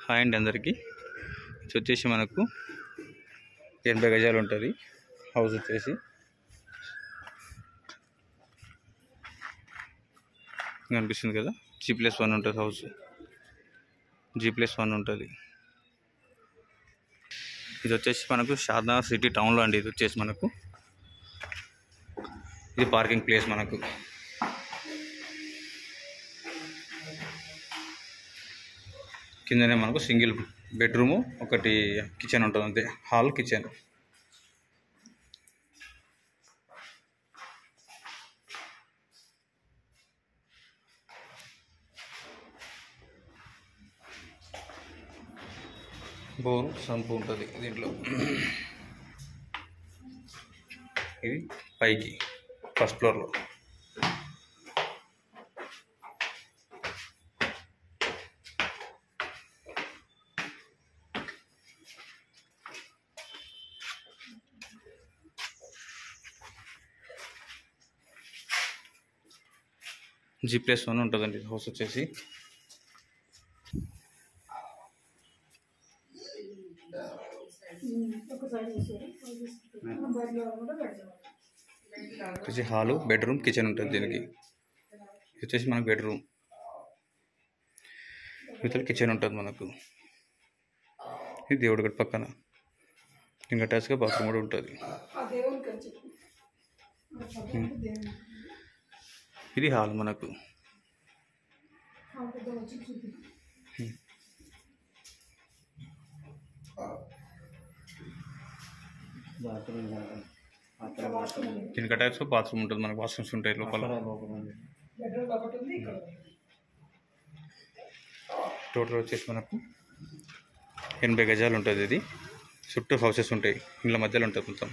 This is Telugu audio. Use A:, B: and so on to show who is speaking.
A: హాయ్ అండి అందరికీ. ఇది వచ్చేసి మనకు 80 గజాలు ఉంటుంది హౌస్. వచ్చేసి కనిపిస్తుంది కదా, G+1 ఉంటుంది హౌస్. G+1 ఉంటుంది. ఇది వచ్చేసి మనకు షాద్నగర్ సిటీ టౌన్లో అండి. ఇది వచ్చేసి మనకు ఇది పార్కింగ్ ప్లేస్. మనకు కిందనే మనకు సింగిల్ బెడ్రూము, ఒకటి కిచెన్ ఉంటుంది అంతే. Hall, kitchen. బోరు సంపు ఉంటుంది దీంట్లో. ఇది పైకి ఫస్ట్ ఫ్లోర్లో. G+1 ఉంటుందండి హౌస్ వచ్చేసి. వచ్చేసి హాలు, బెడ్రూమ్, కిచెన్ ఉంటుంది దీనికి. ఇది వచ్చేసి మనకు బెడ్రూమ్, ఇవతల కిచెన్ ఉంటుంది మనకు. ఇది దేవుడి గడి పక్కన ఇంకా అటాచ్గా బాత్రూమ్ కూడా ఉంటుంది. ఇది హాల్ మనకు. దీనికి అటాచ్గా బాత్రూమ్ ఉంటుంది మనకు. వాష్రూమ్స్ ఉంటాయి లోపల. టోటల్ వచ్చేసి మనకు 80 గజాలు ఉంటుంది ఇది. చుట్టూ హౌసెస్ ఉంటాయి, ఇండ్ల మధ్యలో ఉంటుంది మొత్తం.